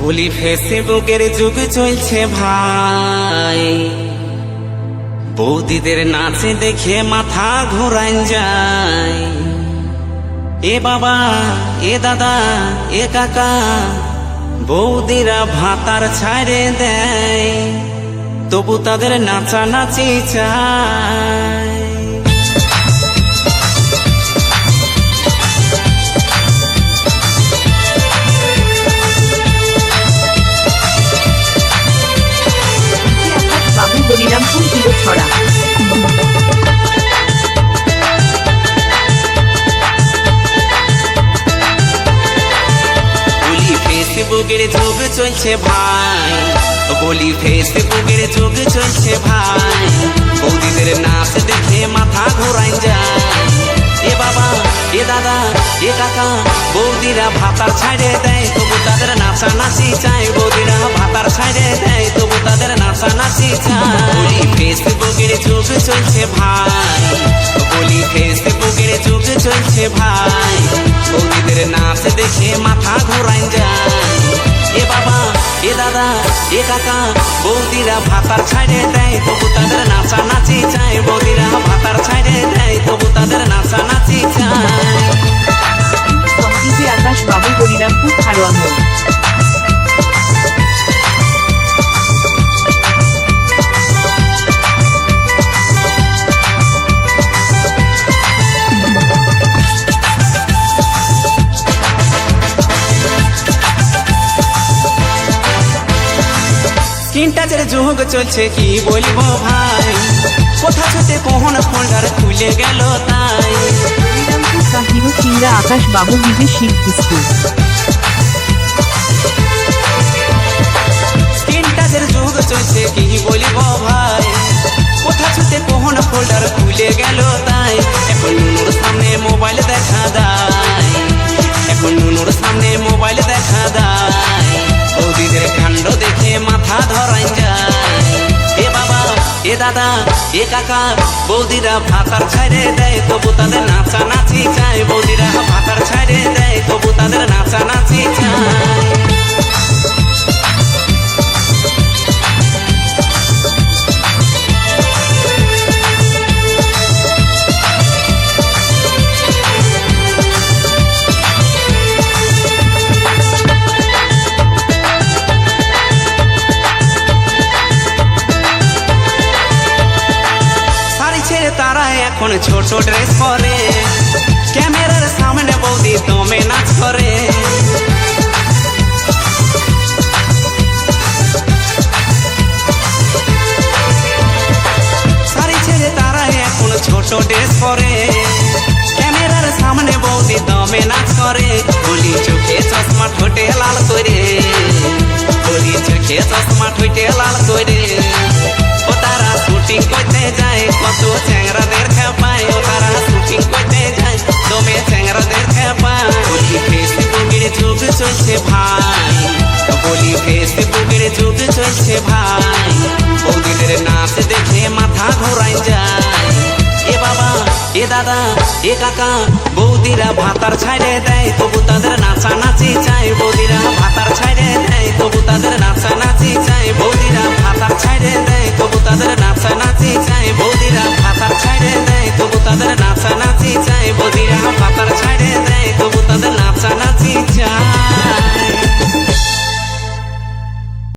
বলি ফেসবুকের যুগ চলছে ভাই, বৌদিদের নাচে দেখে মাথা ঘোরান যায়। এ বাবা, এ দাদা, এ কাকা, বৌদিরা ভাতার ছাড়ে দেয়, তবু তাদের নাচানাচি চায়। হরিরামপুর কিলো ছড়া। বলি ফেসবুকের যুগ চলছে ভাই, বলি ফেসবুকের যুগ চলছে ভাই, বৌদিদের নাচ দেখে মাথা ঘোরান যায়। এ বাবা, এ দাদা, এ কাকা, বৌদিরা ভাতার ছাড়ে দেয়, তবু তাদের নাচানাচি চায়। বৌদিরা ভাতার ছাড়ে দেয়, তবু তাদের নাচানাচি চায়। বলি ফেসবুকের যুগ চলছে ভাই, বলি ফেসবুকের যুগ চলছে ভাই, বৌদিদের নাচ দেখে মাথা ঘোরান যায়। এ বাবা, এ দাদা, এ কাকা, বৌদিরা ভাতার ছাড়ে দেয়, তবু তাদের নাচানাচি চায়। বৌদিরা ভাতার ছাড়ে দেয়, তবু তাদের নাচানাচি চায়। সংগীতে আকাশ বাবু, হরিরামপুর খারোয়াঙ্গ। স্ক্রিন টাচের যুগ চলছে কি বলবো ভাই, কোথা ছুটে কখন ফোল্ডার খুলে গেল তাই। হরিরামপুর কাহিরো চিংড়া আকাশ বাবু, বিজে শিব স্কুল। স্ক্রিন টাচের যুগ চলছে কি বলবো ভাই, কোথা ছুটে কখন ফোল্ডার খুলে গেল তাই। এখন নুনুর সামনে মোবাইল দেখা দেয়, এখন নুনুর সামনে মোবাইল দেখা দেয়, বৌদিদের কাণ্ড দেখে মাথা ধরান যায়। এ বাবা, এ দাদা, এ কাকা, বৌদিরা ভাতার ছাড়ে দেয়, তবু তাদের নাচানাচি চায়। বৌদিরা ভাতার ছাড়ে দেয়, তবু তাদের নাচানাচি চায়। তারা এখন ছোট ড্রেস পরে, ক্যামেরার সামনে বৌদি দমে নাচ করে। শাড়ি ছেড়ে তারা এখন ছোট ড্রেস পরে, ক্যামেরার সামনে বৌদি দমে নাচ করে। বলি চোখে চশমা ঠোঁটে লাল করে, বলি চোখে চশমা ঠোঁটে লাল করে। ও তারা শুটিং করতে যায়, কত চ্যাংরাদের খেপায়। ও তারা শুটিং করতে যায়, দমে চ্যাংরাদের খেপায়। বলি ফেসবুকের যুগ চলছে ভাই, বলি ফেসবুকের যুগ চলছে ভাই, বৌদিদের নাচ দেখে মাথা ঘোরান যায়। এ বাবা, এ দাদা, এ কাকা, বৌদিরা ভাতার ছাড়ে দেয়, তবু তাদের নাচানাচি চায়।